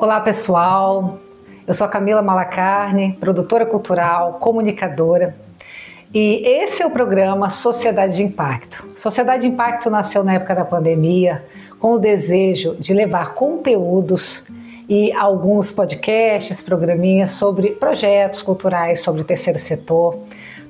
Olá pessoal, eu sou a Camila Malacarne, produtora cultural, comunicadora, e esse é o programa Sociedade de Impacto. Sociedade de Impacto nasceu na época da pandemia com o desejo de levar conteúdos e alguns podcasts, programinhas sobre projetos culturais, sobre o terceiro setor,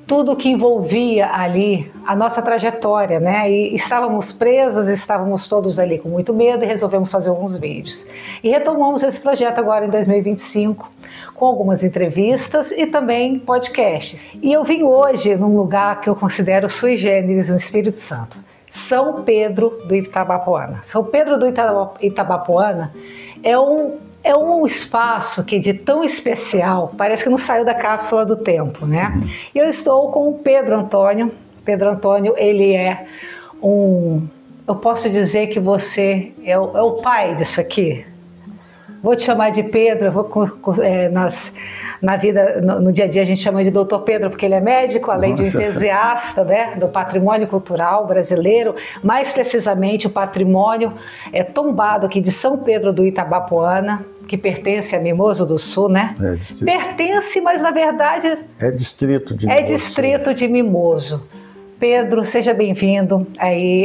tudo que envolvia ali a nossa trajetória, né? E estávamos presas, estávamos todos ali com muito medo e resolvemos fazer alguns vídeos. E retomamos esse projeto agora em 2025, com algumas entrevistas e também podcasts. E eu vim hoje num lugar que eu considero sui generis no Espírito Santo, São Pedro do Itabapoana. São Pedro do Itabapoana é um espaço que de tão especial, parece que não saiu da cápsula do tempo, né? E eu estou com o Pedro Antônio. Pedro Antônio, ele é eu posso dizer que você é o pai disso aqui? Vou te chamar de Pedro, na vida, no dia a dia a gente chama de Doutor Pedro, porque ele é médico, além de entusiasta, né, do patrimônio cultural brasileiro, mais precisamente o patrimônio tombado aqui de São Pedro do Itabapoana, que pertence a Mimoso do Sul, né? Pertence, mas na verdade é distrito de Mimoso. É distrito de Mimoso. Pedro, seja bem-vindo.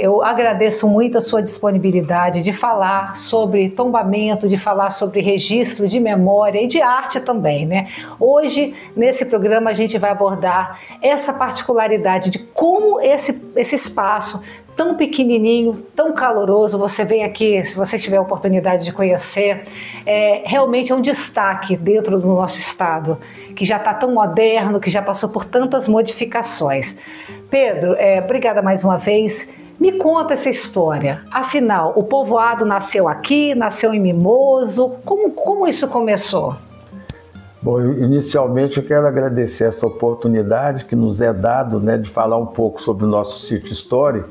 Eu agradeço muito a sua disponibilidade de falar sobre tombamento, de falar sobre registro de memória e de arte também, né? Hoje, nesse programa, a gente vai abordar essa particularidade de como esse espaço tão pequenininho, tão caloroso, você vem aqui, se você tiver a oportunidade de conhecer, realmente é um destaque dentro do nosso estado, que já está tão moderno, que já passou por tantas modificações. Pedro, obrigada mais uma vez. Me conta essa história. Afinal, o povoado nasceu aqui, nasceu em Mimoso. Como isso começou? Bom, inicialmente eu quero agradecer essa oportunidade que nos é dado, né, de falar um pouco sobre o nosso sítio histórico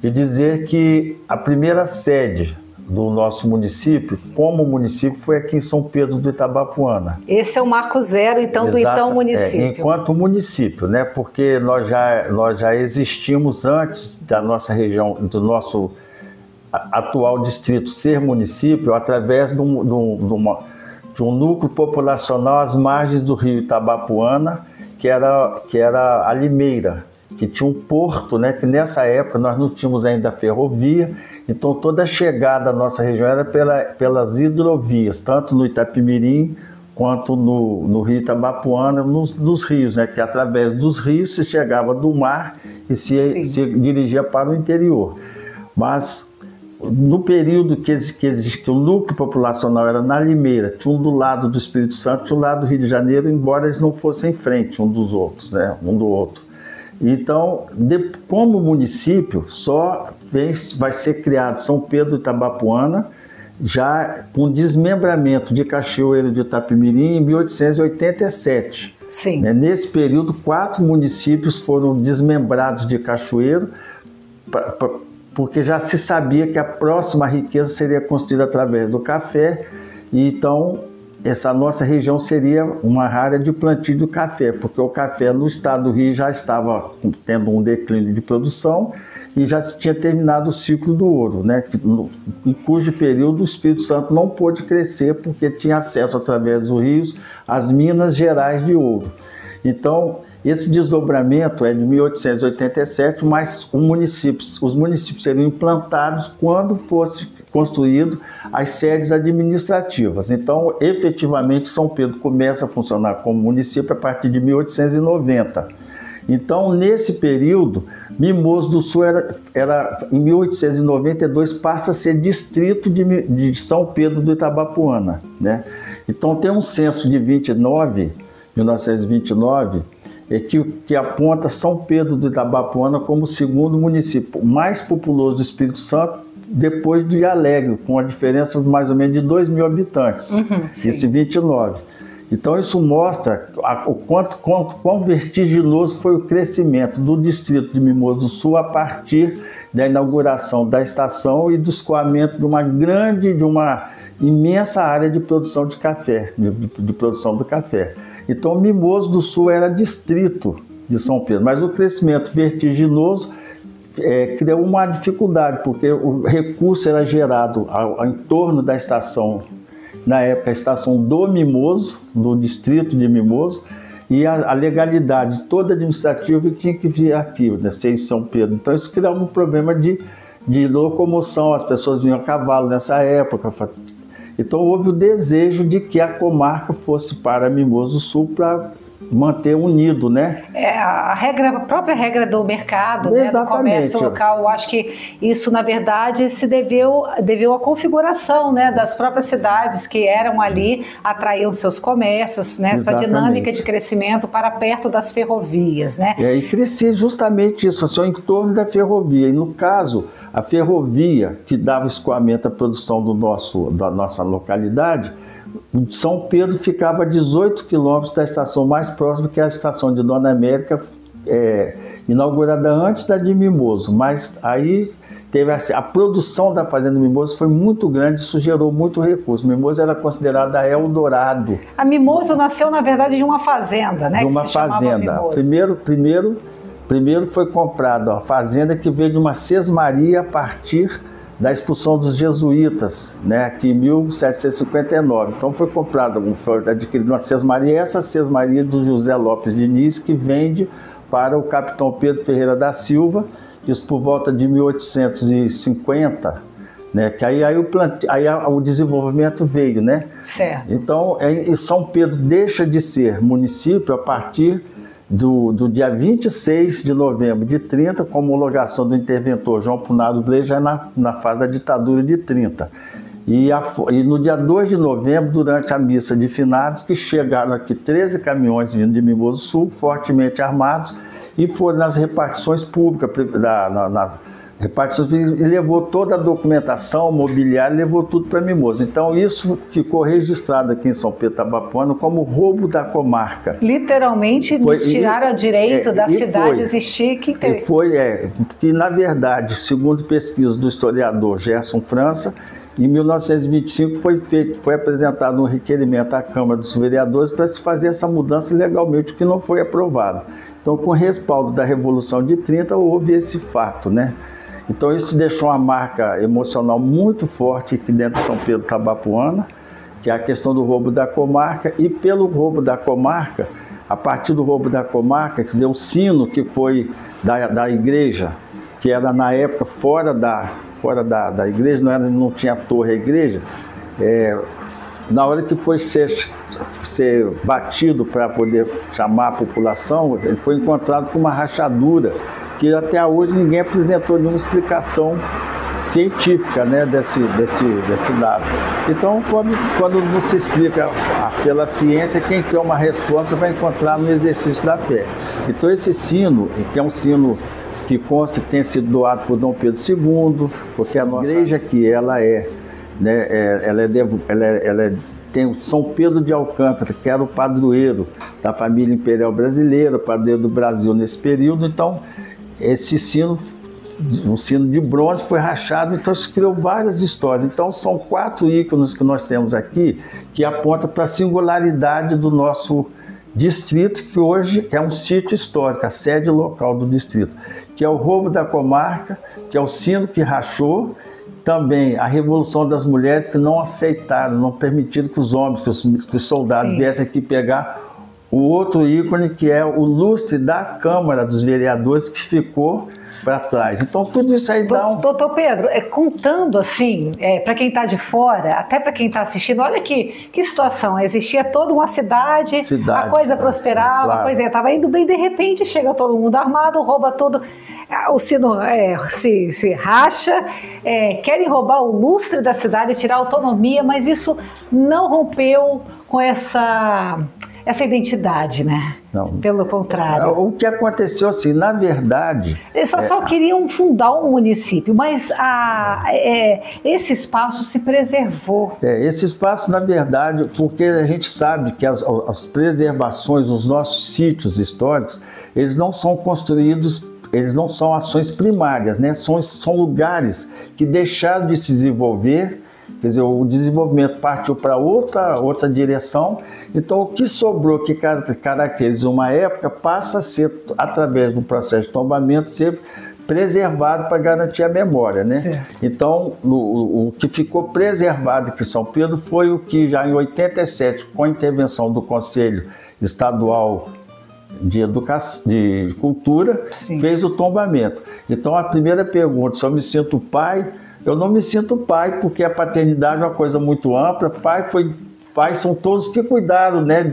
e dizer que a primeira sede do nosso município, como município, foi aqui em São Pedro do Itabapoana. Esse é o marco zero, então, do então município. Enquanto município, né? Porque nós já existimos antes da nossa região, do nosso atual distrito ser município, através de um núcleo populacional às margens do rio Itabapoana, que era a Limeira, que tinha um porto, né? Que nessa época nós não tínhamos ainda ferrovia. Então toda a chegada da nossa região era pelas hidrovias, tanto no Itapimirim quanto no rio Itabapoana, nos rios, né? Que através dos rios se chegava do mar e se dirigia para o interior. Mas no período que o núcleo populacional era na Limeira, tinha um do lado do Espírito Santo, tinha um do lado do Rio de Janeiro, embora eles não fossem em frente um dos outros, né? Um do outro. Então, como município, só vai ser criado São Pedro do Itabapoana, já com desmembramento de Cachoeiro de Itapimirim em 1887. Sim. Nesse período, 4 municípios foram desmembrados de Cachoeiro, porque já se sabia que a próxima riqueza seria construída através do café, e então essa nossa região seria uma área de plantio do café, porque o café no estado do Rio já estava tendo um declínio de produção e já se tinha terminado o ciclo do ouro, né? Em cujo período o Espírito Santo não pôde crescer porque tinha acesso através dos rios às minas gerais de ouro. Então, esse desdobramento é de 1887, mas os municípios seriam implantados quando fosse construído as sedes administrativas. Então, efetivamente, São Pedro começa a funcionar como município a partir de 1890. Então, nesse período, Mimoso do Sul em 1892, passa a ser distrito de São Pedro do Itabapoana, né? Então, tem um censo de 1929, que aponta São Pedro do Itabapoana como o segundo município mais populoso do Espírito Santo, depois de Alegre, com a diferença de mais ou menos de 2.000 habitantes, esse 29. Então isso mostra o quão vertiginoso foi o crescimento do distrito de Mimoso do Sul a partir da inauguração da estação e do escoamento de uma imensa área de produção de café, de produção do café. Então Mimoso do Sul era distrito de São Pedro, mas o crescimento vertiginoso criou uma dificuldade, porque o recurso era gerado em torno da estação na época, a estação do Mimoso, do distrito de Mimoso, e a legalidade toda administrativa tinha que vir aqui, né, ser em São Pedro. Então isso criava um problema de locomoção, as pessoas vinham a cavalo nessa época. Então houve o desejo de que a comarca fosse para Mimoso do Sul para manter unido, né? A própria regra do mercado, né, do comércio local, eu acho que isso, na verdade, se deveu à configuração, né, das próprias cidades que eram ali, atraíam seus comércios, né, sua dinâmica de crescimento para perto das ferrovias, né? E crescia justamente isso, assim, em torno da ferrovia. E no caso, a ferrovia que dava escoamento à produção da nossa localidade, São Pedro ficava a 18 quilômetros da estação mais próxima, que é a estação de Dona América, inaugurada antes da de Mimoso. Mas aí teve a produção da fazenda Mimoso foi muito grande, isso gerou muito recurso. Mimoso era considerada Eldorado. A Mimoso nasceu, na verdade, de uma fazenda, né? De uma fazenda. Primeiro foi comprada a fazenda que veio de uma sesmaria a partir da expulsão dos jesuítas, né, aqui em 1759. Então foi adquirida uma sesmaria, essa sesmaria do José Lopes Diniz, que vende para o capitão Pedro Ferreira da Silva, isso por volta de 1850, né, que aí o desenvolvimento veio, né? Certo. Então, São Pedro deixa de ser município a partir do dia 26 de novembro de 30, com a homologação do interventor João Punado Bley, já na fase da ditadura de 30. E no dia 2 de novembro, durante a missa de finados, que chegaram aqui 13 caminhões vindo de Mimoso Sul, fortemente armados, e foram nas repartições públicas, e levou toda a documentação, mobiliário, levou tudo para Mimoso. Então isso ficou registrado aqui em São Pedro Tabapuana como roubo da comarca. Literalmente tiraram o direito da cidade existir. Porque na verdade, segundo pesquisas do historiador Gerson França, em 1925 foi apresentado um requerimento à Câmara dos Vereadores para se fazer essa mudança legalmente, o que não foi aprovado. Então, com o respaldo da Revolução de 30, houve esse fato, né? Então isso deixou uma marca emocional muito forte aqui dentro de São Pedro Tabapuana, que é a questão do roubo da comarca. E pelo roubo da comarca, a partir do roubo da comarca, quer dizer, o sino que foi da igreja, que era na época fora da igreja, não tinha torre a igreja, na hora que foi ser batido para poder chamar a população, ele foi encontrado com uma rachadura, que até hoje ninguém apresentou nenhuma explicação científica, né, desse dado. Então, quando não se explica pela ciência, quem quer uma resposta vai encontrar no exercício da fé. Então, esse sino, que é um sino que consta que tem sido doado por Dom Pedro II, porque a nossa igreja aqui, ela tem São Pedro de Alcântara, que era o padroeiro da família imperial brasileira, o padroeiro do Brasil nesse período. Então, esse sino, um sino de bronze, foi rachado, então se criou várias histórias. Então são 4 ícones que nós temos aqui, que apontam para a singularidade do nosso distrito, que hoje é um sítio histórico, a sede local do distrito, que é o roubo da comarca, que é o sino que rachou, também a Revolução das Mulheres, que não aceitaram, não permitiram que os homens, que os soldados viessem aqui pegar. O outro ícone, que é o lustre da Câmara dos Vereadores, que ficou para trás. Então tudo isso aí dá um... Doutor Pedro, contando assim, para quem está de fora, até para quem está assistindo, olha que situação, existia toda uma cidade, a coisa prosperava, claro. A coisa estava indo bem, de repente chega todo mundo armado, rouba tudo, o sino se racha, querem roubar o lustre da cidade, tirar a autonomia, mas isso não rompeu com essa identidade, né? Não. Pelo contrário. O que aconteceu, assim, na verdade... Eles só queriam fundar um município, mas esse espaço se preservou. Esse espaço, na verdade, porque a gente sabe que as preservações, os nossos sítios históricos, eles não são construídos, eles não são ações primárias, né? São lugares que deixaram de se desenvolver. Quer dizer, o desenvolvimento partiu para outra direção, então o que sobrou, que caracteriza uma época, passa a ser, através do processo de tombamento, ser preservado para garantir a memória, né? Certo. Então, o que ficou preservado aqui em São Pedro foi o que já em 87, com a intervenção do Conselho Estadual de Cultura, Sim. fez o tombamento. Então, a primeira pergunta, se eu me sinto pai, eu não me sinto pai, porque a paternidade é uma coisa muito ampla. Pais são todos que cuidaram, né,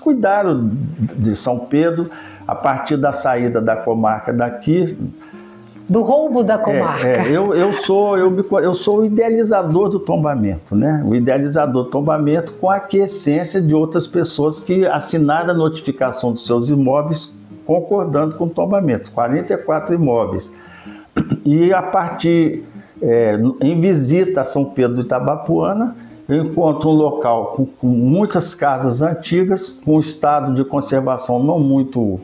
cuidaram de São Pedro a partir da saída da comarca daqui. Do roubo da comarca. Eu sou o idealizador do tombamento, né? O idealizador do tombamento com a aquiescência de outras pessoas que assinaram a notificação dos seus imóveis concordando com o tombamento, 44 imóveis. E a partir, em visita a São Pedro do Itabapoana, eu encontro um local com muitas casas antigas, com um estado de conservação não muito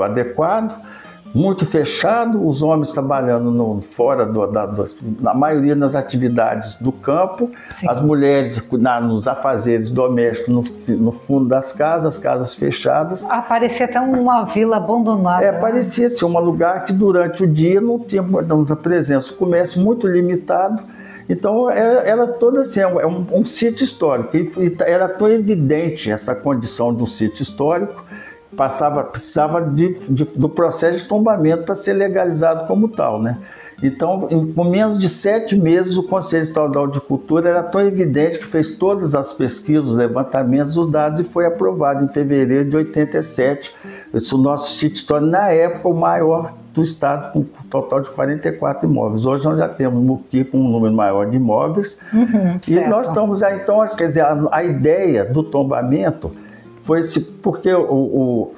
adequado, muito fechado, os homens trabalhando fora na maioria das atividades do campo. Sim. As mulheres nos afazeres domésticos no fundo das casas, as casas fechadas. Parecia até uma vila abandonada. Parecia ser um lugar que durante o dia não tinha presença, o comércio muito limitado. Então era toda assim, um sítio histórico, e era tão evidente essa condição de um sítio histórico, precisava do processo de tombamento para ser legalizado como tal, né? Então, com menos de 7 meses, o Conselho Estadual de Cultura era tão evidente que fez todas as pesquisas, os levantamentos, os dados, e foi aprovado em fevereiro de 87. Esse é o nosso sítio histórico, na época, o maior do estado, com um total de 44 imóveis. Hoje nós já temos Muqui com um número maior de imóveis. E certo. Nós estamos aí, então, quer dizer, a ideia do tombamento foi porque o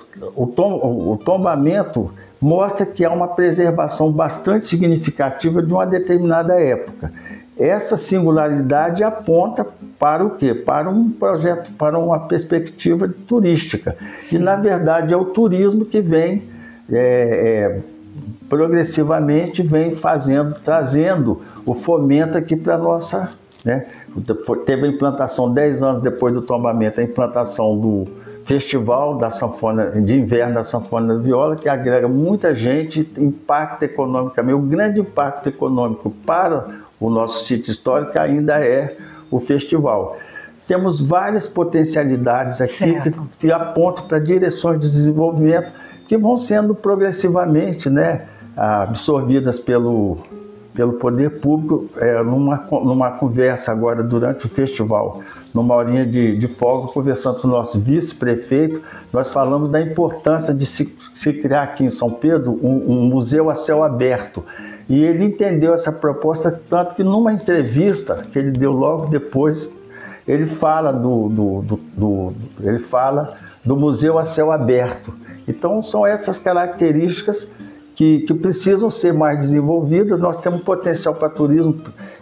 tombamento mostra que há uma preservação bastante significativa de uma determinada época. Essa singularidade aponta para o quê? Para um projeto, para uma perspectiva turística. Sim. E, na verdade, é o turismo que vem progressivamente trazendo o fomento aqui para a nossa... né? Teve a implantação, 10 anos depois do tombamento, a implantação do Festival da Sanfona, de Inverno da Sanfona da Viola, que agrega muita gente, impacta economicamente. O grande impacto econômico para o nosso sítio histórico ainda é o festival. Temos várias potencialidades aqui que apontam para direções de desenvolvimento que vão sendo progressivamente, né, absorvidas pelo poder público. Numa conversa agora durante o festival, numa horinha de folga, conversando com o nosso vice-prefeito, nós falamos da importância de se criar aqui em São Pedro um museu a céu aberto. E ele entendeu essa proposta, tanto que numa entrevista que ele deu logo depois, ele fala do museu a céu aberto. Então são essas características que precisam ser mais desenvolvidas. Nós temos potencial para turismo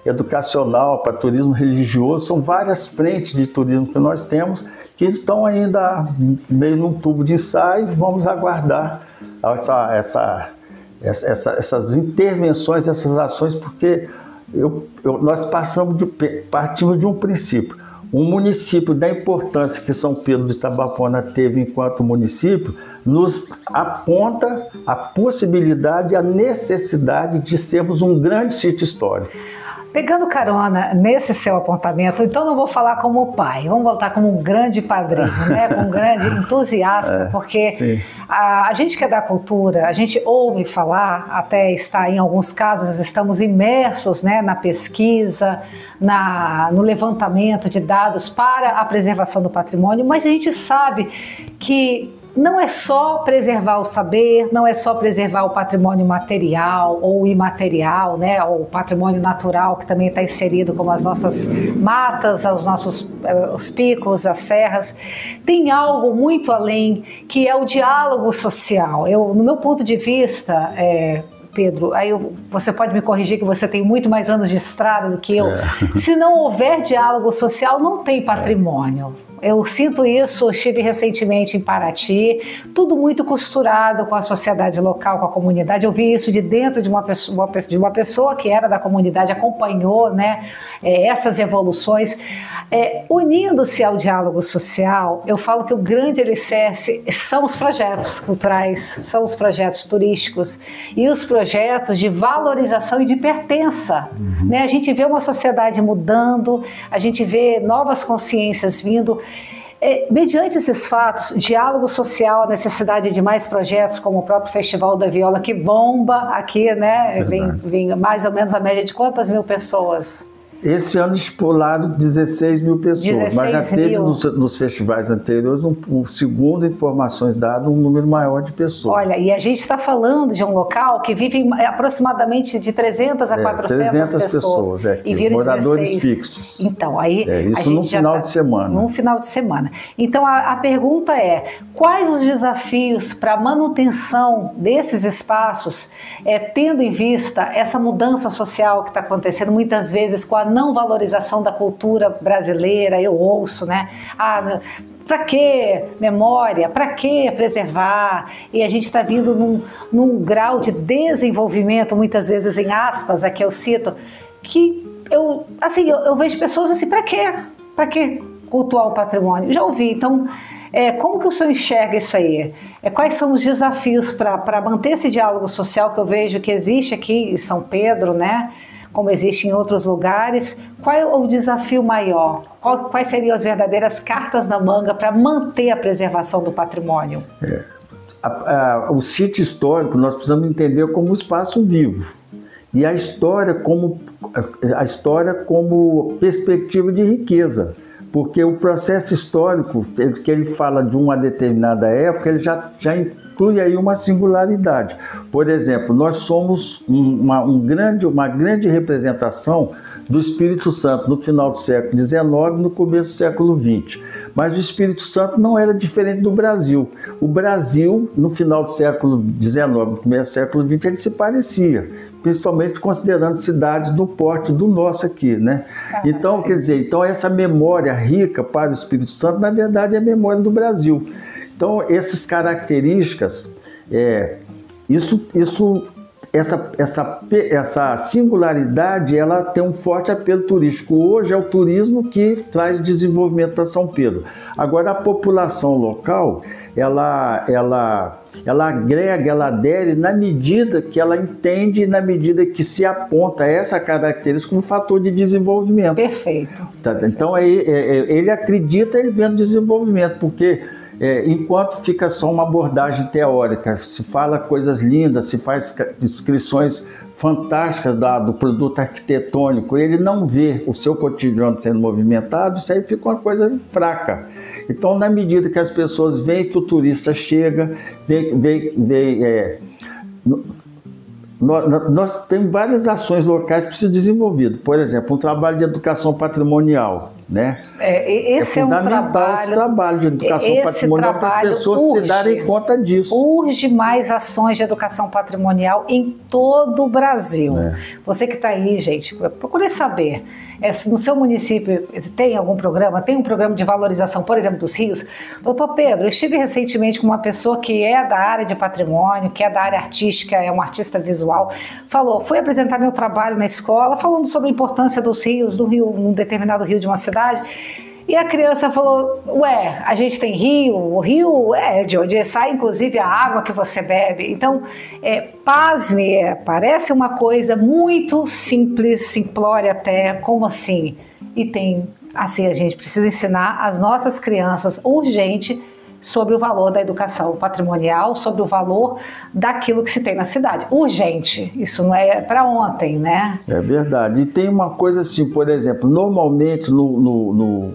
educacional, para turismo religioso, são várias frentes de turismo que nós temos que estão ainda meio num tubo de ensaio. Vamos aguardar essas intervenções, essas ações, porque nós partimos de um princípio. Um município da importância que São Pedro do Itabapoana teve enquanto município nos aponta a possibilidade e a necessidade de sermos um grande sítio histórico. Pegando carona nesse seu apontamento, então não vou falar como pai, vamos voltar como um grande padrinho, né? Como um grande entusiasta, porque a gente que é da cultura, a gente ouve falar, até está em alguns casos, estamos imersos, né, na pesquisa, no levantamento de dados para a preservação do patrimônio, mas a gente sabe que não é só preservar o saber, não é só preservar o patrimônio material ou imaterial, né, ou o patrimônio natural que também está inserido, como as nossas matas, os picos, as serras. Tem algo muito além, que é o diálogo social. No meu ponto de vista, Pedro, você pode me corrigir que você tem muito mais anos de estrada do que eu. Se não houver diálogo social, não tem patrimônio. Eu sinto isso, eu estive recentemente em Paraty, tudo muito costurado com a sociedade local, com a comunidade. Eu vi isso de dentro de uma pessoa que era da comunidade, acompanhou, né, essas evoluções. Unindo-se ao diálogo social, eu falo que o grande alicerce são os projetos culturais, são os projetos turísticos e os projetos de valorização e de pertença. Né? A gente vê uma sociedade mudando, a gente vê novas consciências vindo. Mediante esses fatos, diálogo social, a necessidade de mais projetos, como o próprio Festival da Viola, que bomba aqui, né? Vem mais ou menos a média de quantas mil pessoas? Esse ano estipulado 16 mil pessoas, mas já teve nos festivais anteriores, segundo informações dadas, um número maior de pessoas. Olha, e a gente está falando de um local que vive aproximadamente de 300 a 400 pessoas. E viram moradores 16. Fixos. Então, aí isso a gente num final de semana. Num final de semana. Então, a pergunta é, quais os desafios para a manutenção desses espaços, tendo em vista essa mudança social que está acontecendo, muitas vezes com a não valorização da cultura brasileira? Eu ouço, né? Para que memória? Para que preservar? E a gente está vindo num grau de desenvolvimento, muitas vezes em aspas, aqui eu cito, que eu vejo pessoas assim, para quê? Para que cultuar o patrimônio? Já ouvi, então... como que o senhor enxerga isso aí? Quais são os desafios para manter esse diálogo social que eu vejo que existe aqui em São Pedro, né? Como existe em outros lugares? Qual é o desafio maior? Quais seriam as verdadeiras cartas na manga para manter a preservação do patrimônio? O sítio histórico nós precisamos entender como um espaço vivo. E a história como perspectiva de riqueza. Porque o processo histórico, que ele fala de uma determinada época, ele já inclui aí uma singularidade. Por exemplo, nós somos uma grande representação do Espírito Santo no final do século XIX e no começo do século XX. Mas o Espírito Santo não era diferente do Brasil. O Brasil, no final do século XIX, no começo do século XX, ele se parecia, principalmente considerando cidades do porte do nosso aqui, né? Então, quer dizer, então essa memória rica para o Espírito Santo, na verdade, é a memória do Brasil. Então, essas características, essa singularidade, ela tem um forte apelo turístico. Hoje é o turismo que traz desenvolvimento para São Pedro. Agora, a população local, ela agrega, ela adere na medida que ela entende, na medida que se aponta essa característica como fator de desenvolvimento. Perfeito. Então, ele acredita, ele vendo desenvolvimento, porque enquanto fica só uma abordagem teórica, se fala coisas lindas, se faz descrições fantásticas do produto arquitetônico, ele não vê o seu cotidiano sendo movimentado, isso aí fica uma coisa fraca. Então, na medida que as pessoas veem que o turista chega, nós temos várias ações locais que precisam ser desenvolvidas. Por exemplo, um trabalho de educação patrimonial, né? Esse é fundamental esse trabalho de educação patrimonial para as pessoas se darem conta disso. Urge mais ações de educação patrimonial em todo o Brasil. Você que está aí, gente, procure saber. No seu município tem algum programa? Tem um programa de valorização, por exemplo, dos rios? Doutor Pedro, eu estive recentemente com uma pessoa que é da área de patrimônio, que é da área artística, é um artista visual. Fui apresentar meu trabalho na escola, falando sobre a importância dos rios, um determinado rio de uma cidade. E a criança falou, a gente tem rio, o rio é de onde sai inclusive a água que você bebe. Então, pasme, parece uma coisa muito simples, simplória até, como assim? E tem, assim, a gente precisa ensinar as nossas crianças urgente sobre o valor da educação patrimonial, sobre o valor daquilo que se tem na cidade. Urgente, isso não é para ontem, né? É verdade. E tem uma coisa assim, por exemplo, normalmente no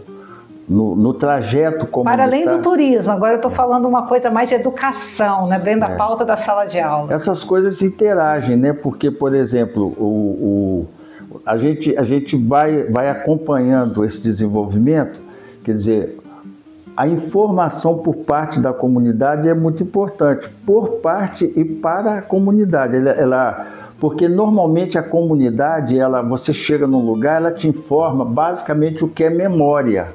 trajeto comunitário... Para além do turismo, agora eu estou falando uma coisa mais de educação, né, dentro da pauta da sala de aula. Essas coisas interagem, né? Porque, por exemplo, a gente vai acompanhando esse desenvolvimento, quer dizer, a informação por parte da comunidade é muito importante, por parte e para a comunidade. Porque normalmente a comunidade, você chega num lugar, ela te informa basicamente o que é memória.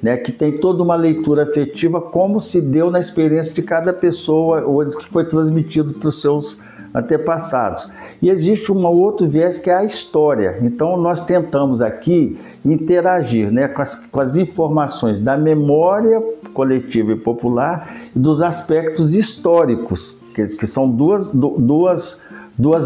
né, que tem toda uma leitura afetiva, como se deu na experiência de cada pessoa, ou que foi transmitido para os seus antepassados. E existe um outro viés que é a história. Então nós tentamos aqui interagir, né, com as informações da memória coletiva e popular e dos aspectos históricos, que são duas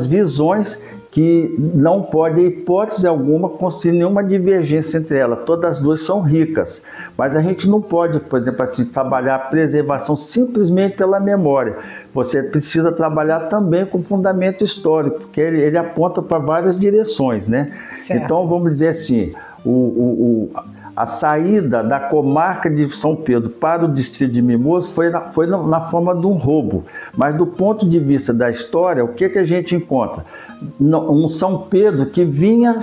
visões que não pode, em hipótese alguma, construir nenhuma divergência entre elas. Todas as duas são ricas, mas a gente não pode, por exemplo, assim, trabalhar a preservação simplesmente pela memória. Você precisa trabalhar também com fundamento histórico, porque ele aponta para várias direções, né? Certo. Então, vamos dizer assim, a saída da comarca de São Pedro para o distrito de Mimoso foi na forma de um roubo. Mas do ponto de vista da história, o que a gente encontra? Um São Pedro que vinha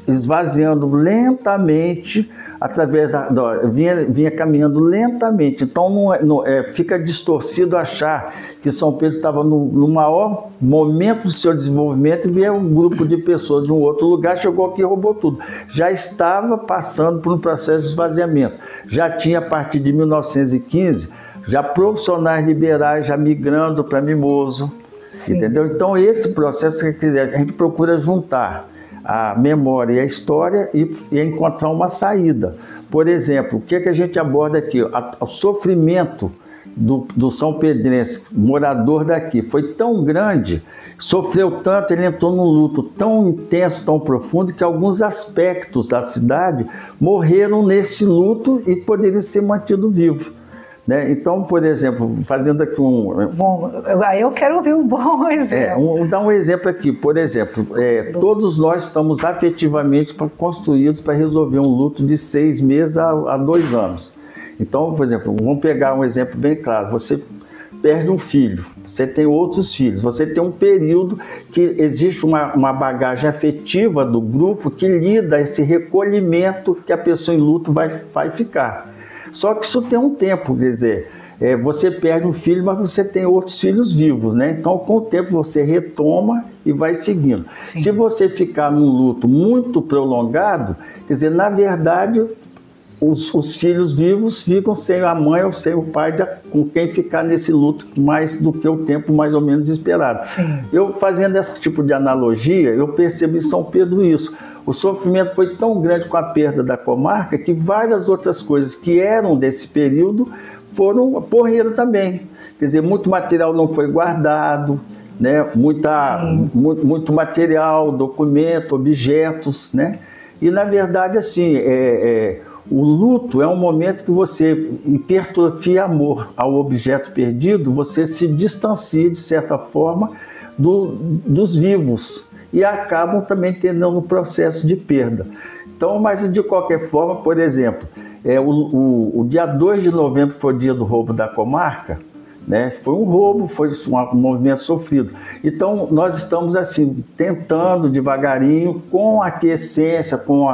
esvaziando lentamente, vinha caminhando lentamente. Então fica distorcido achar que São Pedro estava no maior momento do seu desenvolvimento e veio um grupo de pessoas de um outro lugar, chegou aqui e roubou tudo. Já estava passando por um processo de esvaziamento. Já tinha, a partir de 1915, já profissionais liberais já migrando para Mimoso. Sim. Entendeu? Então esse processo que a gente procura juntar a memória e a história e encontrar uma saída. Por exemplo, o que a gente aborda aqui? O sofrimento do São Pedrense, morador daqui, foi tão grande, sofreu tanto, ele entrou num luto tão intenso, tão profundo, que alguns aspectos da cidade morreram nesse luto e poderiam ser mantidos vivos. Né? Então, por exemplo, fazendo aqui Bom, eu quero ouvir um bom exemplo. Dar um exemplo aqui. Por exemplo, todos nós estamos afetivamente construídos para resolver um luto de 6 meses a 2 anos. Então, por exemplo, vamos pegar um exemplo bem claro. Você perde um filho, você tem outros filhos, você tem um período que existe uma bagagem afetiva do grupo que lida esse recolhimento que a pessoa em luto vai ficar. Só que isso tem um tempo, quer dizer, você perde um filho, mas você tem outros filhos vivos, né? Então, com o tempo, você retoma e vai seguindo. Sim. Se você ficar num luto muito prolongado, quer dizer, na verdade, os filhos vivos ficam sem a mãe ou sem o pai com quem ficar nesse luto mais do que o tempo mais ou menos esperado. Sim. Eu, fazendo esse tipo de analogia, eu percebo em São Pedro isso. O sofrimento foi tão grande com a perda da comarca que várias outras coisas que eram desse período morreram também. Quer dizer, muito material não foi guardado, né? Muito material, documento, objetos, né? E, na verdade, assim, o luto é um momento que você hipertrofia amor ao objeto perdido, você se distancia, de certa forma, dos vivos. E acabam também tendo um processo de perda. Então, mas de qualquer forma, por exemplo, o dia 2 de novembro foi o dia do roubo da comarca, né? Foi um roubo, foi um movimento sofrido. Então, nós estamos assim, tentando devagarinho, com a aquiescência, com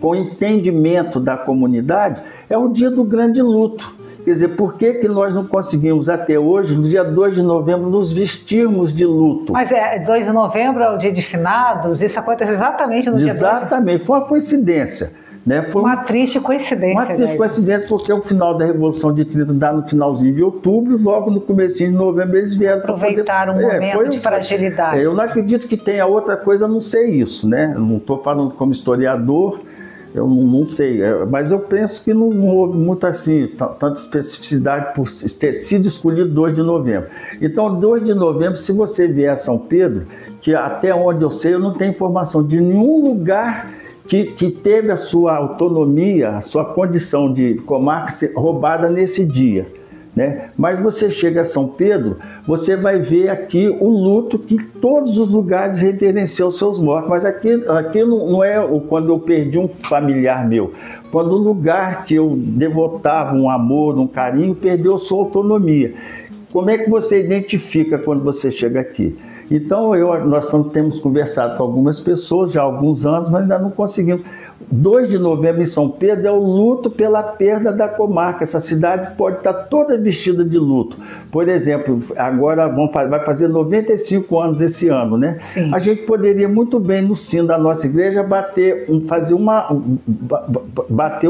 o entendimento da comunidade, é o dia do grande luto. Quer dizer, por que nós não conseguimos até hoje, no dia 2 de novembro, nos vestirmos de luto? Mas 2 de novembro é o dia de finados? Isso acontece exatamente no dia 2? Exatamente, foi uma coincidência. Né? Foi uma triste coincidência. Uma triste coincidência, porque o final da Revolução de 30 dá no finalzinho de outubro, logo no comecinho de novembro eles vieram para aproveitar um momento de fragilidade. Eu não acredito que tenha outra coisa a não ser isso, né? Eu não estou falando como historiador, eu não sei, mas eu penso que não houve muito assim, tanta especificidade por ter sido escolhido 2 de novembro. Então, 2 de novembro, se você vier a São Pedro, que até onde eu sei, eu não tenho informação de nenhum lugar que teve a sua autonomia, a sua condição de comarca roubada nesse dia. Né? Mas você chega a São Pedro, você vai ver aqui o luto que todos os lugares reverenciam os seus mortos. Mas aqui não é quando eu perdi um familiar meu. Quando o lugar que eu devotava um amor, um carinho, perdeu sua autonomia. Como é que você identifica quando você chega aqui? Então, nós temos conversado com algumas pessoas já há alguns anos, mas ainda não conseguimos. 2 de novembro em São Pedro é o luto pela perda da comarca. Essa cidade pode estar toda vestida de luto. Por exemplo, agora vai fazer 95 anos esse ano, né? Sim. A gente poderia muito bem no sino da nossa igreja bater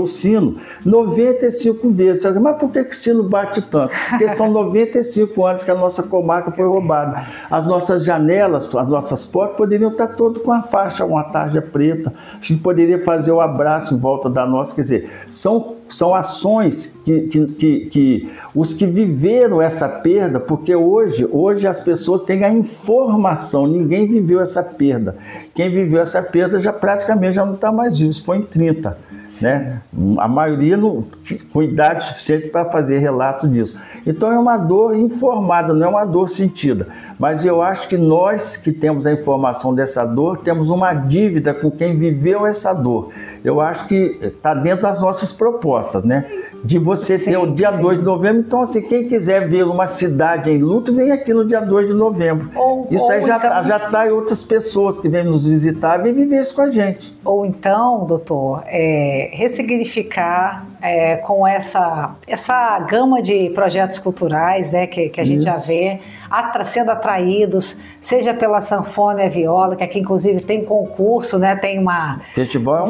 o sino 95 vezes. Mas por que o sino bate tanto? Porque são 95 anos que a nossa comarca foi roubada. As nossas janelas, as nossas portas poderiam estar todas com uma tarja preta. A gente poderia fazer o abraço em volta da nossa, quer dizer, são ações que os que viveram essa perda, porque hoje as pessoas têm a informação, ninguém viveu essa perda. Quem viveu essa perda praticamente já não está mais vivo, isso foi em 30. Né? A maioria com idade suficiente para fazer relato disso. Então é uma dor informada, não é uma dor sentida. Mas eu acho que nós que temos a informação dessa dor, temos uma dívida com quem viveu essa dor. Eu acho que está dentro das nossas propostas, né? De você ter o dia 2 de novembro. Então, assim, quem quiser ver uma cidade em luto, vem aqui no dia 2 de novembro. Isso aí já atrai outras pessoas que vêm nos visitar e vêm viver isso com a gente. Ou então, doutor, ressignificar com essa gama de projetos culturais, né, que a gente já vê sendo atraídos, seja pela sanfona e a viola, que aqui inclusive tem concurso, né, tem um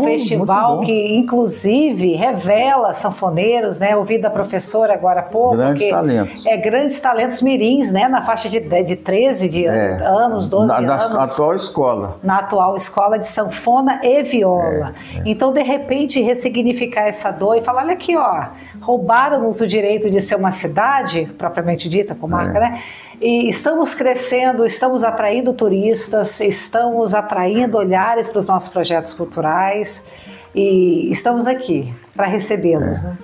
festival que inclusive revela sanfoneiros, né, ouvi da professora agora há pouco. Grandes talentos. Grandes talentos mirins, né, na faixa de 13 anos, 12 anos. Na atual escola. Na atual escola de sanfona e viola. Então, de repente, ressignificar essa dor e falar, olha aqui, ó, roubaram-nos o direito de ser uma cidade, propriamente dita, comarca, né? E estamos crescendo, estamos atraindo turistas, estamos atraindo olhares para os nossos projetos culturais e estamos aqui para recebê-los, né?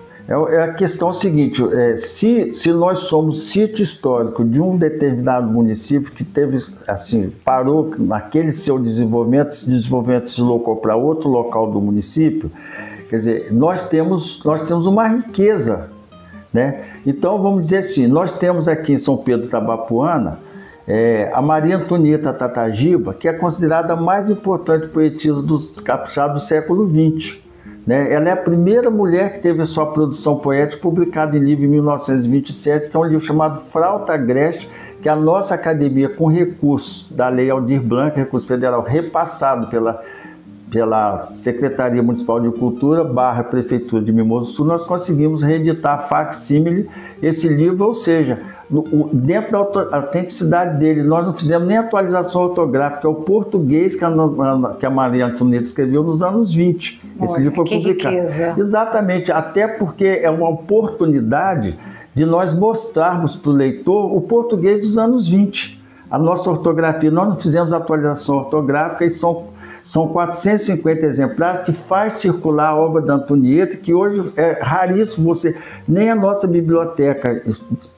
A questão é a seguinte, se nós somos sítio histórico de um determinado município que teve, assim, parou naquele seu desenvolvimento, esse desenvolvimento se deslocou para outro local do município, quer dizer, nós temos uma riqueza, né? Então, vamos dizer assim, nós temos aqui em São Pedro Tabapuana a Maria Antonieta Tatagiba, que é considerada a mais importante poetisa dos capixabas do século XX. Né? Ela é a primeira mulher que teve a sua produção poética publicada em livro em 1927, que é um livro chamado Frauta Agreste, que a nossa academia, com recursos da Lei Aldir Blanc, recurso federal repassado pela Secretaria Municipal de Cultura / Prefeitura de Mimoso Sul, nós conseguimos reeditar facsímile esse livro, ou seja, dentro da autenticidade dele, nós não fizemos nem atualização ortográfica, é o português que a Maria Antonieta escreveu nos anos 20. Esse livro foi publicado. Riqueza. Exatamente, até porque é uma oportunidade de nós mostrarmos para o leitor o português dos anos 20. A nossa ortografia, nós não fizemos atualização ortográfica e são 450 exemplares que faz circular a obra da Antonieta, que hoje é raríssimo nem a nossa biblioteca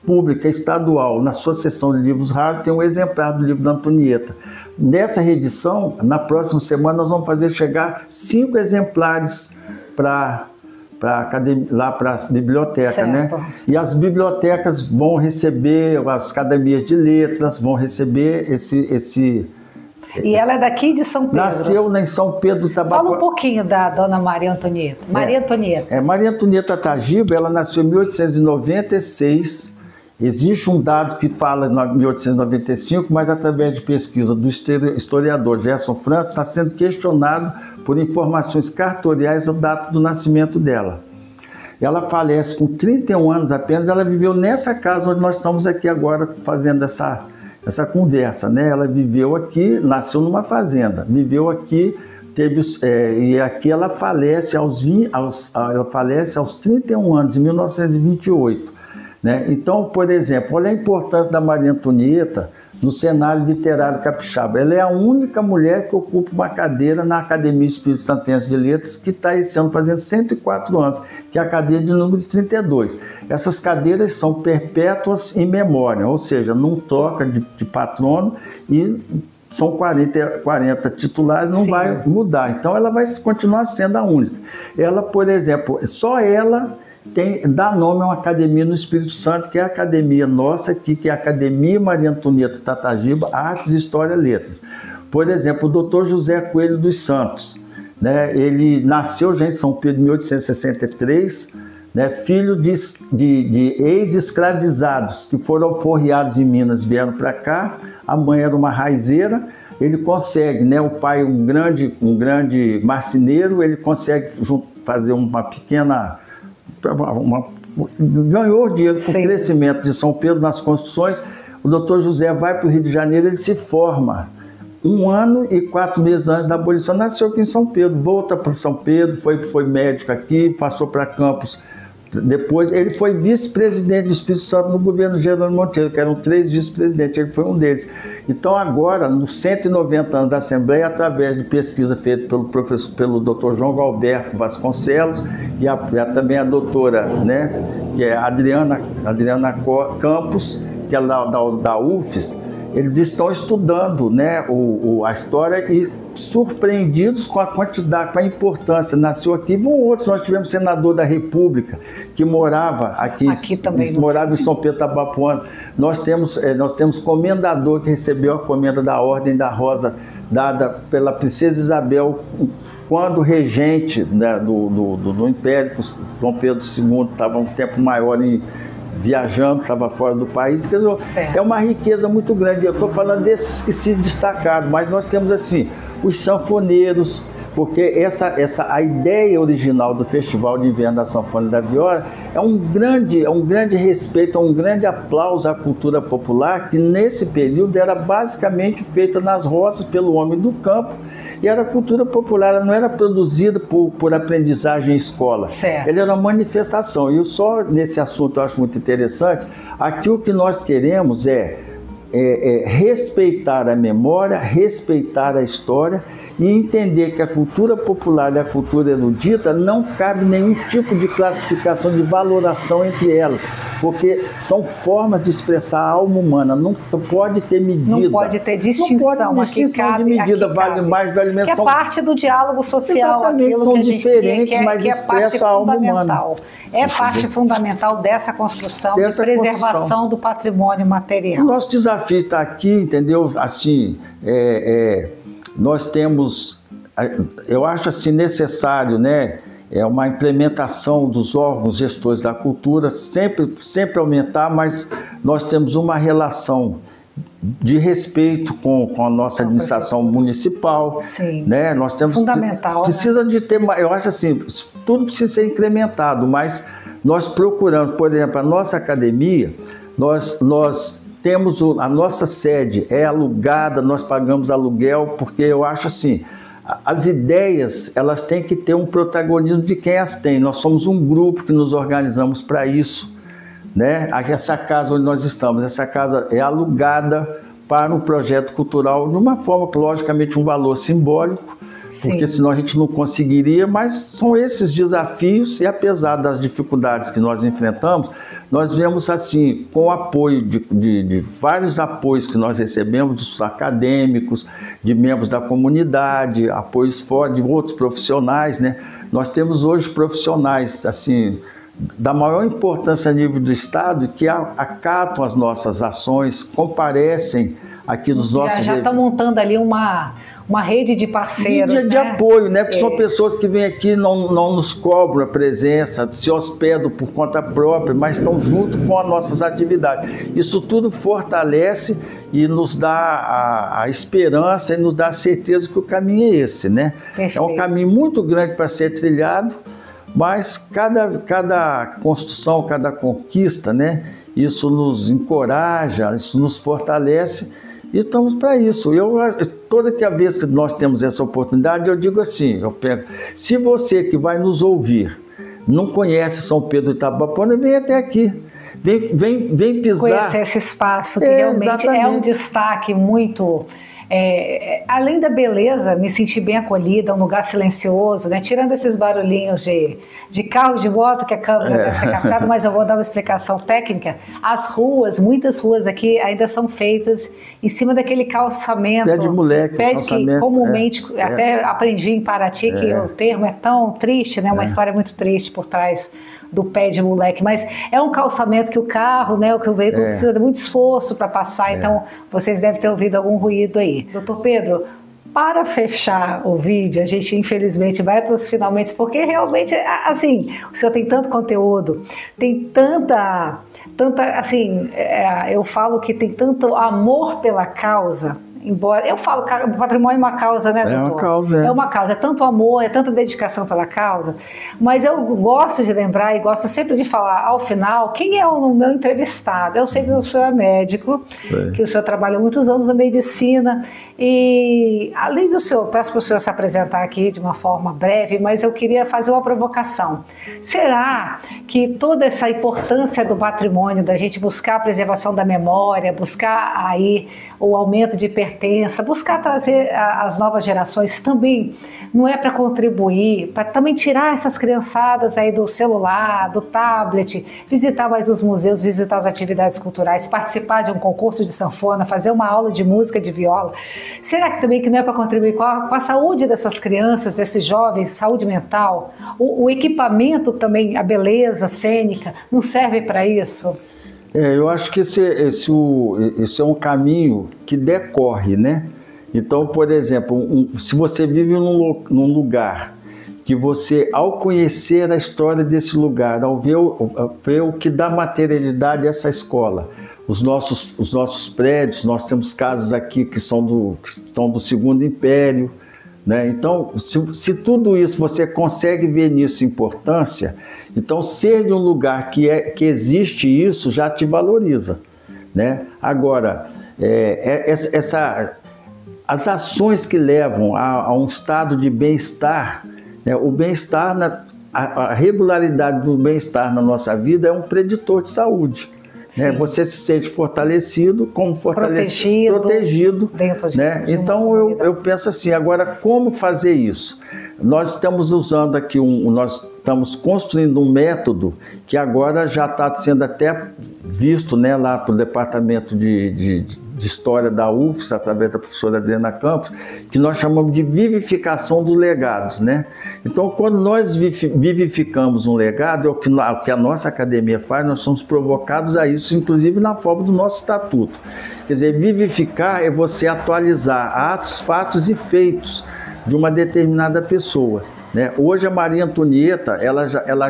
pública estadual, na sua seção de livros raros, tem um exemplar do livro da Antonieta. Nessa reedição, na próxima semana, nós vamos fazer chegar 5 exemplares lá para a biblioteca, certo, né? E as bibliotecas vão receber, as academias de letras vão receber esse E ela é daqui de São Pedro? Nasceu em São Pedro do Tabapuana. Fala um pouquinho da dona Maria Antonieta. Maria Antonieta Tatagiba, ela nasceu em 1896. Existe um dado que fala em 1895, mas através de pesquisa do historiador Gerson França, está sendo questionado por informações cartoriais a data do nascimento dela. Ela falece com 31 anos apenas, ela viveu nessa casa onde nós estamos aqui agora fazendo essa conversa, né? Ela viveu aqui, nasceu numa fazenda, viveu aqui, e aqui ela falece aos 31 anos, em 1928. Né? Então, por exemplo, olha a importância da Maria Antonieta no cenário literário capixaba. Ela é a única mulher que ocupa uma cadeira na Academia Espírito Santense de Letras, que está esse ano fazendo 104 anos, que é a cadeira de número 32. Essas cadeiras são perpétuas em memória, ou seja, não troca de patrono e são 40 titulares, não vai mudar. Então, ela vai continuar sendo a única. Ela, por exemplo, só ela dá nome a uma academia no Espírito Santo, que é a academia nossa aqui, que é a Academia Maria Antonieta Tatagiba, Artes, História e Letras. Por exemplo, o Dr. José Coelho dos Santos, né? Ele nasceu já em São Pedro em 1863, né? Filho de ex-escravizados que foram alforriados em Minas, vieram para cá. A mãe era uma raizeira. Ele consegue, né? O pai, um grande marceneiro, ele consegue fazer uma pequena... ganhou dinheiro com o crescimento de São Pedro nas construções. O doutor José vai para o Rio de Janeiro, ele se forma 1 ano e 4 meses antes da abolição, nasceu aqui em São Pedro, volta para São Pedro, foi médico aqui, passou para Campos. Depois ele foi vice-presidente do Espírito Santo no governo Jerônimo Monteiro, que eram 3 vice-presidentes, ele foi um deles. Então agora, nos 190 anos da Assembleia, através de pesquisa feita pelo Dr. João Galberto Vasconcelos e também a doutora, né, que é Adriana Campos, que é da UFES, eles estão estudando, né, a história e surpreendidos com a quantidade, com a importância. Nasceu aqui, vão outros. Nós tivemos senador da República que morava aqui também, morava em São Pedro Tabapuã. Nós temos comendador que recebeu a comenda da Ordem da Rosa, dada pela Princesa Isabel, quando regente, né, do Império. Dom Pedro II estava um tempo maior viajando, estava fora do país. Quer dizer, é uma riqueza muito grande. Eu estou falando desses que se destacaram, mas nós temos assim os sanfoneiros, porque a ideia original do Festival de Inverno da Sanfona e da Viola é um grande respeito, um grande aplauso à cultura popular, que nesse período era basicamente feita nas roças pelo homem do campo. E era cultura popular, ela não era produzida por aprendizagem em escola. Certo. Ela era uma manifestação. E só nesse assunto eu acho muito interessante. Aqui o que nós queremos é respeitar a memória, respeitar a história e entender que a cultura popular e a cultura erudita não cabe nenhum tipo de classificação, de valoração entre elas, porque são formas de expressar a alma humana, não pode ter medida. Não pode ter distinção. Não pode ter distinção de medida, vale mais, vale menos. Que é parte do diálogo social. Exatamente, são diferentes, mas expressam a alma humana. É parte fundamental dessa construção, de preservação do patrimônio material. O nosso desafio está aqui, entendeu? Assim, nós temos, eu acho assim necessário, né, uma implementação dos órgãos gestores da cultura, sempre aumentar, mas nós temos uma relação de respeito com a nossa administração municipal. Sim. Né? Nós temos fundamental. Precisa de ter, eu acho assim, tudo precisa ser incrementado, mas nós procuramos, por exemplo, a nossa academia, nós temos a nossa sede é alugada, nós pagamos aluguel, porque eu acho assim, as ideias, elas têm que ter um protagonismo de quem as tem. Nós somos um grupo que nos organizamos para isso, né? Essa casa onde nós estamos, essa casa é alugada para um projeto cultural, de uma forma, logicamente, um valor simbólico, Sim. porque senão a gente não conseguiria, mas são esses desafios, e apesar das dificuldades que nós enfrentamos, nós vemos assim, com o apoio de vários apoios que nós recebemos, dos acadêmicos, de membros da comunidade, apoios fora de outros profissionais, né? Nós temos hoje profissionais assim, da maior importância a nível do Estado, que acatam as nossas ações, comparecem aqui nos nossos... Já está montando ali uma rede de parceiros, de apoio, né? Porque são pessoas que vêm aqui, não nos cobram a presença, se hospedam por conta própria, mas estão junto com as nossas atividades. Isso tudo fortalece e nos dá a esperança e nos dá a certeza que o caminho é esse, né? Perfeito. É um caminho muito grande para ser trilhado, mas cada construção, cada conquista, né? Isso nos encoraja, isso nos fortalece. E estamos para isso. Toda vez que nós temos essa oportunidade, eu digo assim, se você que vai nos ouvir não conhece São Pedro de Itabapoana, vem até aqui. Vem pisar. Conhecer esse espaço, que realmente exatamente. É um destaque muito... além da beleza, me senti bem acolhida, um lugar silencioso, né? Tirando esses barulhinhos de carro, de moto que a câmera deve ter captado, mas eu vou dar uma explicação técnica. As ruas, muitas ruas aqui ainda são feitas em cima daquele calçamento. Pé de moleque. Pé que comumente, até aprendi em Paraty que o termo é tão triste, né? Uma história muito triste por trás do pé de moleque, mas é um calçamento que o carro, né, o que o veículo precisa de muito esforço para passar, então vocês devem ter ouvido algum ruído aí. Doutor Pedro, para fechar o vídeo, a gente infelizmente vai para os finalmente, porque realmente, assim, o senhor tem tanto conteúdo, tem tanta assim, eu falo que tem tanto amor pela causa, embora, eu falo que o patrimônio é uma causa, né, doutor? É uma causa, é uma causa, é tanto amor, é tanta dedicação pela causa, mas eu gosto de lembrar e gosto sempre de falar ao final quem é o meu entrevistado. Eu sei que o senhor é médico, que o senhor trabalhou muitos anos na medicina e, além do senhor, peço para o senhor se apresentar aqui de uma forma breve, mas eu queria fazer uma provocação. Será que toda essa importância do patrimônio, da gente buscar a preservação da memória, buscar aí o aumento de pertença, buscar trazer as novas gerações também, não é para contribuir, para também tirar essas criançadas aí do celular, do tablet, visitar mais os museus, visitar as atividades culturais, participar de um concurso de sanfona, fazer uma aula de música, de viola? Será que também que não é para contribuir com a saúde dessas crianças, desses jovens, saúde mental? O equipamento também, a beleza cênica, não serve para isso? Eu acho que esse é um caminho que decorre, né? Então, por exemplo, se você vive num lugar que você, ao conhecer a história desse lugar, ao ver o que dá materialidade a essa escola, os nossos prédios, nós temos casas aqui que são do Segundo Império, né? Então, se tudo isso você consegue ver nisso importância, então ser de um lugar que existe isso já te valoriza, né? Agora, as ações que levam a um estado de bem-estar, né? O bem-estar, a regularidade do bem-estar na nossa vida é um preditor de saúde. Né? Você se sente fortalecido, como protegido né? Então eu penso assim, agora como fazer isso? Nós estamos usando aqui nós estamos construindo um método que agora já está sendo até visto, né, lá para o departamento de História da UFS, através da professora Adriana Campos, que nós chamamos de vivificação dos legados, né? Então, quando nós vivificamos um legado, é o que a nossa academia faz, nós somos provocados a isso, inclusive na forma do nosso estatuto. Quer dizer, vivificar é você atualizar atos, fatos e feitos de uma determinada pessoa, né? Hoje a Maria Antonieta, ela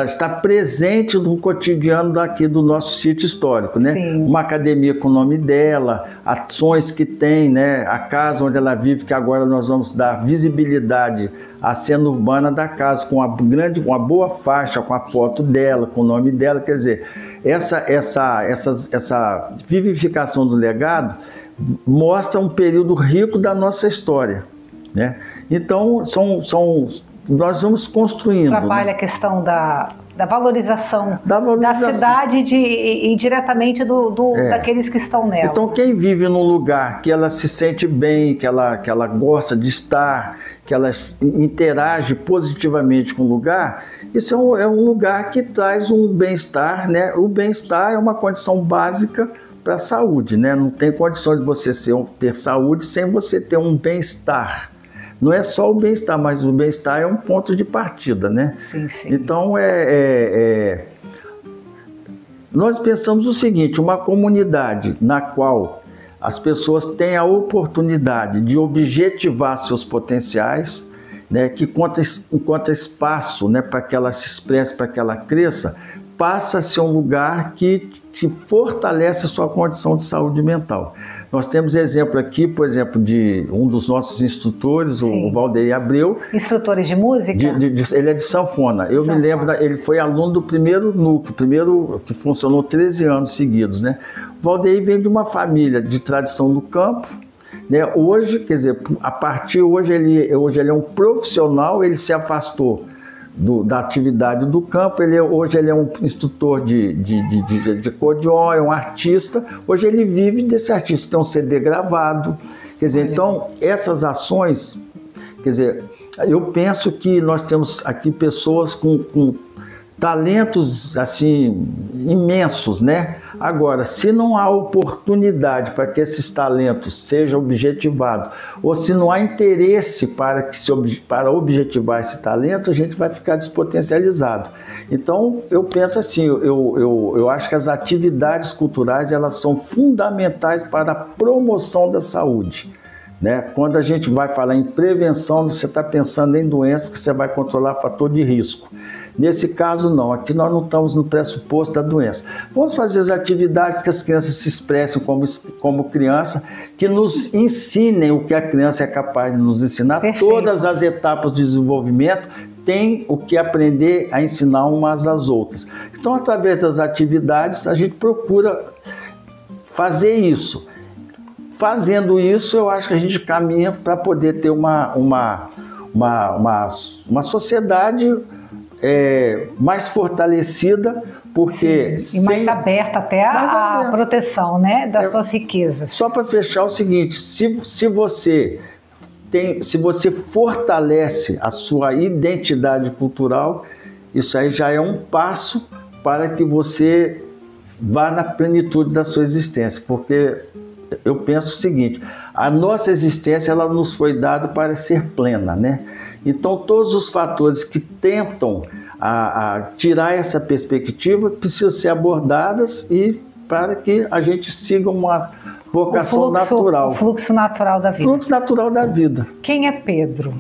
está presente no cotidiano daqui do nosso sítio histórico, né? Sim. Uma academia com o nome dela, ações que tem, né? A casa onde ela vive, que agora nós vamos dar visibilidade à cena urbana da casa, com uma boa faixa, com a foto dela, com o nome dela. Quer dizer, essa vivificação do legado mostra um período rico da nossa história, né? Então, nós vamos construindo. Trabalha, né, a questão da valorização da cidade e diretamente daqueles que estão nela. Então, quem vive num lugar que ela se sente bem, que ela gosta de estar, que ela interage positivamente com o lugar, isso é um lugar que traz um bem-estar, né? O bem-estar é uma condição básica para a saúde, né? Não tem condição de você ter saúde sem você ter um bem-estar. Não é só o bem-estar, mas o bem-estar é um ponto de partida, né? Sim, sim. Então, nós pensamos o seguinte, uma comunidade na qual as pessoas têm a oportunidade de objetivar seus potenciais, né, que enquanto espaço, né, para que ela se expresse, para que ela cresça, passa a ser um lugar que fortalece a sua condição de saúde mental. Nós temos exemplo aqui, por exemplo, de um dos nossos instrutores, o Valdeir Abreu. Instrutores de música? Ele é de sanfona. Eu me lembro, ele foi aluno do primeiro núcleo, que funcionou 13 anos seguidos, né? O Valdeir vem de uma família de tradição do campo, né? Hoje, quer dizer, hoje ele é um profissional, ele se afastou da atividade do campo, hoje ele é um instrutor de acordeon, é um artista, hoje ele vive desse artista, tem um CD gravado, quer dizer, então essas ações, quer dizer, eu penso que nós temos aqui pessoas talentos assim imensos, né? Agora, se não há oportunidade para que esses talentos sejam objetivados, ou se não há interesse para objetivar esse talento, a gente vai ficar despotencializado. Então, eu penso assim, eu acho que as atividades culturais, elas são fundamentais para a promoção da saúde, né? Quando a gente vai falar em prevenção, você está pensando em doença, porque você vai controlar fator de risco. Nesse caso, não. Aqui nós não estamos no pressuposto da doença. Vamos fazer as atividades que as crianças se expressem como criança, que nos ensinem o que a criança é capaz de nos ensinar. Perfeito. Todas as etapas de desenvolvimento têm o que aprender a ensinar umas às outras. Então, através das atividades, a gente procura fazer isso. Fazendo isso, eu acho que a gente caminha para poder ter uma sociedade mais fortalecida, porque e mais aberta até a proteção, né, das suas riquezas. Só para fechar o seguinte, se você fortalece a sua identidade cultural, isso aí já é um passo para que você vá na plenitude da sua existência, porque eu penso o seguinte, a nossa existência ela nos foi dada para ser plena, né? Então todos os fatores que tentam a tirar essa perspectiva precisam ser abordadas e para que a gente siga uma vocação natural. O fluxo natural da vida. Fluxo natural da vida. Quem é Pedro?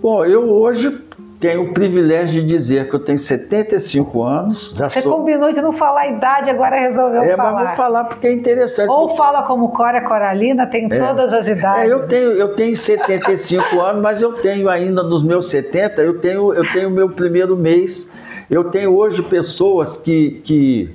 Bom, eu hoje tenho o privilégio de dizer que eu tenho 75 anos. Você combinou de não falar a idade, agora resolveu falar. Mas vou falar porque é interessante. Ou fala como Cora Coralina, tem todas as idades. Eu tenho 75 anos, mas eu tenho ainda nos meus 70, eu tenho meu primeiro mês. Eu tenho hoje pessoas que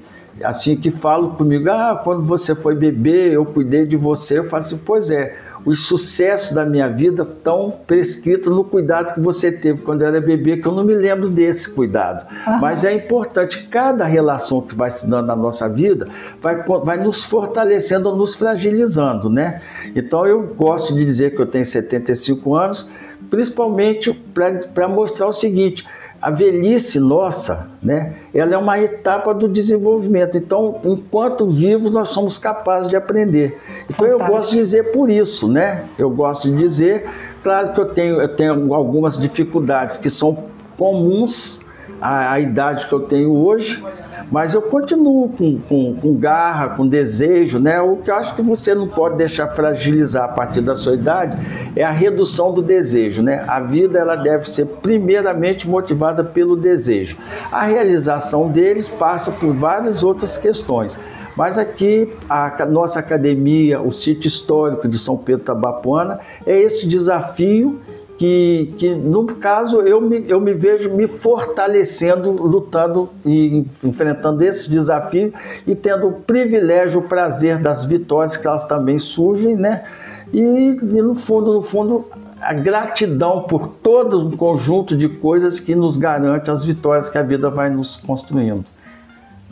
falam comigo, quando você foi bebê, eu cuidei de você. Eu falo assim, pois é. Os sucessos da minha vida estão prescritos no cuidado que você teve quando eu era bebê, que eu não me lembro desse cuidado. Uhum. Mas é importante, cada relação que vai se dando na nossa vida vai nos fortalecendo ou nos fragilizando, né? Então eu gosto de dizer que eu tenho 75 anos, principalmente para mostrar o seguinte, a velhice nossa, né, ela é uma etapa do desenvolvimento. Então, enquanto vivos, nós somos capazes de aprender. Então, eu gosto de dizer por isso, né? Eu gosto de dizer, claro que eu tenho algumas dificuldades que são comuns à idade que eu tenho hoje, mas eu continuo com garra, com desejo, né? O que eu acho que você não pode deixar fragilizar a partir da sua idade é a redução do desejo, né? A vida ela deve ser primeiramente motivada pelo desejo. A realização deles passa por várias outras questões. Mas aqui, a nossa academia, o sítio histórico de São Pedro Tabapuana, é esse desafio que no caso, eu me vejo me fortalecendo, lutando e enfrentando esse desafio e tendo o privilégio, o prazer das vitórias que elas também surgem, né? E no fundo, a gratidão por todo um conjunto de coisas que nos garante as vitórias que a vida vai nos construindo.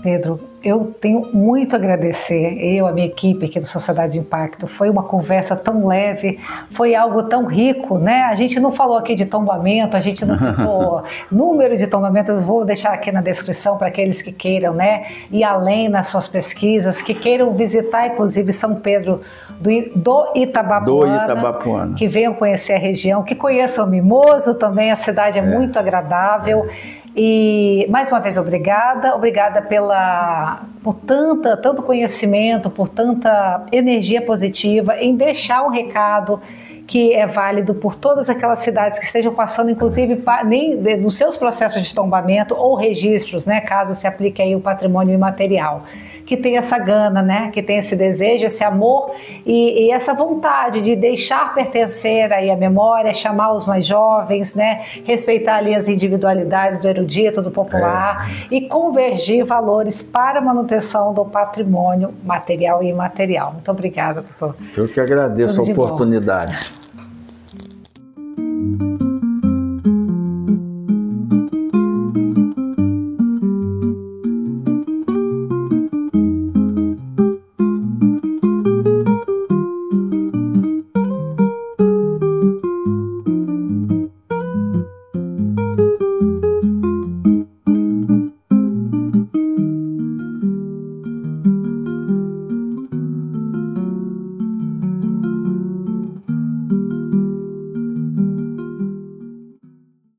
Pedro, eu tenho muito a agradecer, a minha equipe aqui do Sociedade de Impacto. Foi uma conversa tão leve, foi algo tão rico, né? A gente não falou aqui de tombamento, a gente não citou número de tombamento, eu vou deixar aqui na descrição para aqueles que queiram, né? Ir além nas suas pesquisas, que queiram visitar, inclusive, São Pedro do Itabapuana, que venham conhecer a região, que conheçam Mimoso também, a cidade é muito agradável. E mais uma vez obrigada por tanto conhecimento, por tanta energia positiva em deixar um recado que é válido por todas aquelas cidades que estejam passando, inclusive nos seus processos de tombamento ou registros, né, caso se aplique aí o patrimônio imaterial. Que tem essa gana, né? Que tem esse desejo, esse amor e essa vontade de deixar pertencer aí a memória, chamar os mais jovens, né? Respeitar ali as individualidades do erudito, do popular e convergir valores para a manutenção do patrimônio material e imaterial. Muito obrigada, doutor. Eu que agradeço a oportunidade.